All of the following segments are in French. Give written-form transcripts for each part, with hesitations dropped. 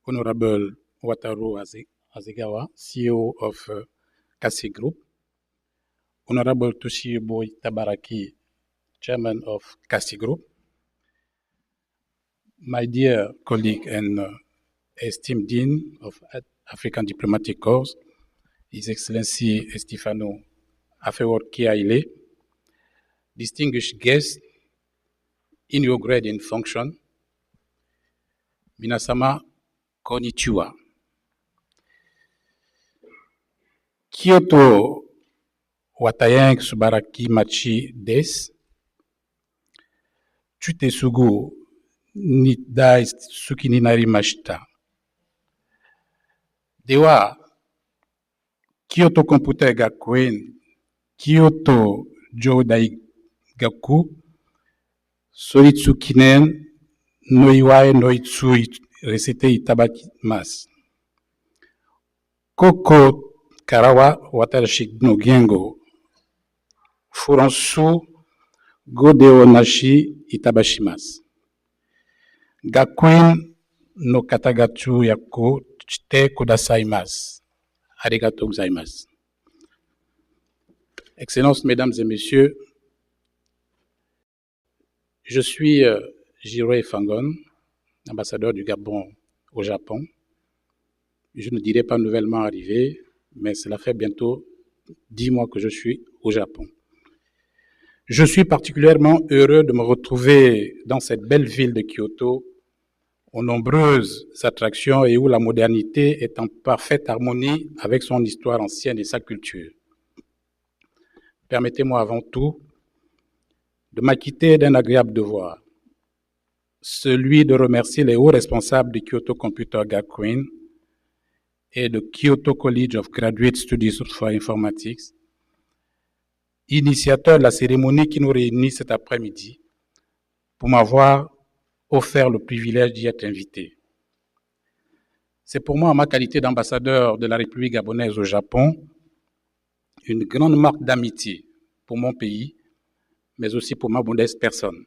Honorable Wataru Azegawa, CEO of Kasi Group, Honorable Toshibo Tabaraki, Chairman of Kasi Group, my dear colleague and esteemed Dean of African Diplomatic Corps, His Excellency Estefano Afeworki-Aile, distinguished guests in your grade and function, Minasama Konnichiwa. Kyoto Watayang Subaraki Machi Des, Chute Sugu Nidai Sukininari Mashita. Dewa Kyoto Computer Gakuen, Kyoto Jodai Gaku, Soritsukinen, Noiwai Noitsui Resete Itabaki Mas. Koko Karawa Watarashik no Gengo, Furansu Godeo Nashi Itabashimas. Gakuen no Katagachu Yaku Chite Kudasaimas. Arigato gozaimasu. Excellences, Mesdames et Messieurs, je suis Jiroe Fangon, ambassadeur du Gabon au Japon. Je ne dirais pas nouvellement arrivé, mais cela fait bientôt 10 mois que je suis au Japon. Je suis particulièrement heureux de me retrouver dans cette belle ville de Kyoto, aux nombreuses attractions et où la modernité est en parfaite harmonie avec son histoire ancienne et sa culture. Permettez-moi avant tout de m'acquitter d'un agréable devoir, celui de remercier les hauts responsables de Kyoto Computer Gakuen et de Kyoto College of Graduate Studies for Informatics, initiateurs de la cérémonie qui nous réunit cet après-midi, pour m'avoir offert le privilège d'y être invité. C'est pour moi, en ma qualité d'ambassadeur de la République gabonaise au Japon, une grande marque d'amitié pour mon pays, mais aussi pour ma modeste personne.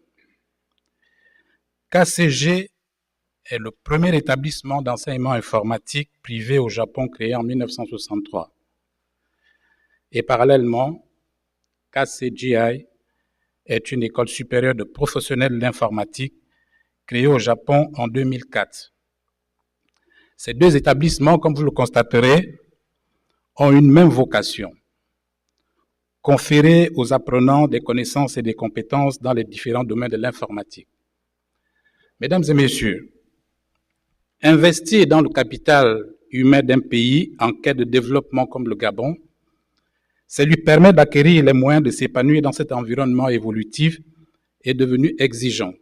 KCG est le premier établissement d'enseignement informatique privé au Japon créé en 1963. Et parallèlement, KCGI est une école supérieure de professionnels de l'informatique créée au Japon en 2004. Ces deux établissements, comme vous le constaterez, ont une même vocation: conférer aux apprenants des connaissances et des compétences dans les différents domaines de l'informatique. Mesdames et messieurs, investir dans le capital humain d'un pays en quête de développement comme le Gabon, c'est lui permettre d'acquérir les moyens de s'épanouir dans cet environnement évolutif et devenu exigeant.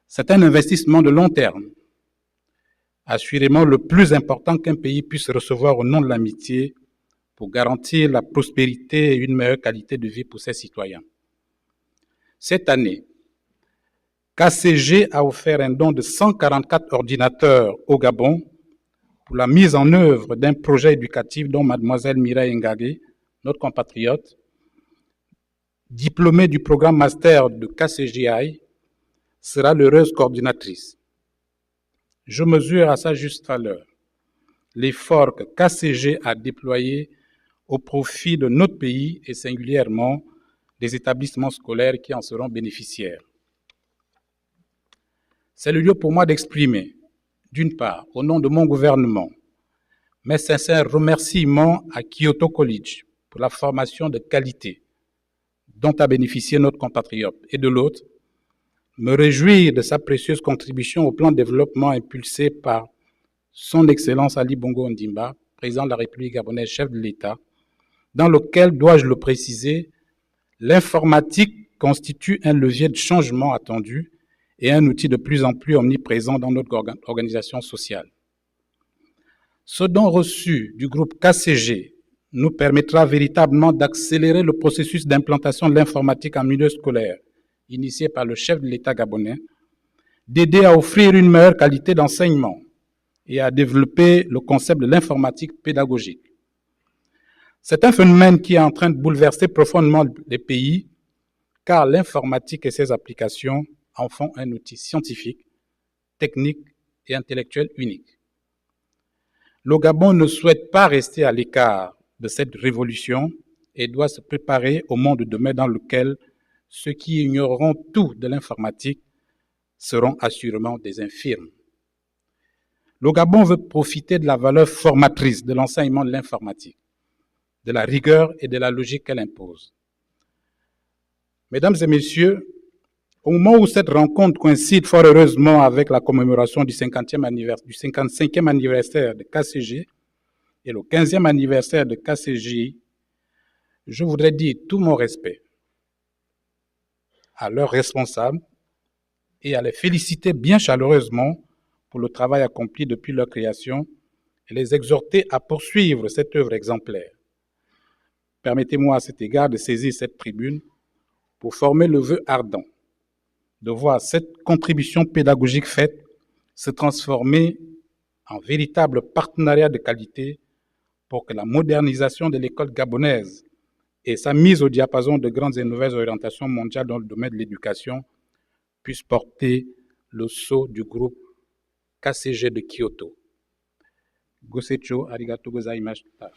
C'est un investissement de long terme, assurément le plus important qu'un pays puisse recevoir au nom de l'amitié pour garantir la prospérité et une meilleure qualité de vie pour ses citoyens. Cette année, KCG a offert un don de 144 ordinateurs au Gabon pour la mise en œuvre d'un projet éducatif dont mademoiselle Mireille Ngage, notre compatriote, diplômée du programme master de KCGI, sera l'heureuse coordinatrice. Je mesure à sa juste valeur l'effort que KCG a déployé au profit de notre pays et singulièrement des établissements scolaires qui en seront bénéficiaires. C'est le lieu pour moi d'exprimer, d'une part, au nom de mon gouvernement, mes sincères remerciements à Kyoto College pour la formation de qualité dont a bénéficié notre compatriote, et de l'autre, me réjouir de sa précieuse contribution au plan de développement impulsé par son Excellence Ali Bongo Ondimba, président de la République gabonaise, chef de l'État, dans lequel, dois-je le préciser, l'informatique constitue un levier de changement attendu et un outil de plus en plus omniprésent dans notre organisation sociale. Ce don reçu du groupe KCG nous permettra véritablement d'accélérer le processus d'implantation de l'informatique en milieu scolaire, initié par le chef de l'État gabonais, d'aider à offrir une meilleure qualité d'enseignement et à développer le concept de l'informatique pédagogique. C'est un phénomène qui est en train de bouleverser profondément les pays, car l'informatique et ses applications en font un outil scientifique, technique et intellectuelle unique. Le Gabon ne souhaite pas rester à l'écart de cette révolution et doit se préparer au monde de demain dans lequel ceux qui ignoreront tout de l'informatique seront assurément des infirmes. Le Gabon veut profiter de la valeur formatrice de l'enseignement de l'informatique, de la rigueur et de la logique qu'elle impose. Mesdames et messieurs, au moment où cette rencontre coïncide fort heureusement avec la commémoration du 55e anniversaire de KCG et le 15e anniversaire de KCJ, je voudrais dire tout mon respect à leurs responsables et à les féliciter bien chaleureusement pour le travail accompli depuis leur création et les exhorter à poursuivre cette œuvre exemplaire. Permettez-moi à cet égard de saisir cette tribune pour former le vœu ardent de voir cette contribution pédagogique faite se transformer en véritable partenariat de qualité pour que la modernisation de l'école gabonaise et sa mise au diapason de grandes et nouvelles orientations mondiales dans le domaine de l'éducation puissent porter le sceau du groupe KCG de Kyoto. Gosecho arigato gozaimashita.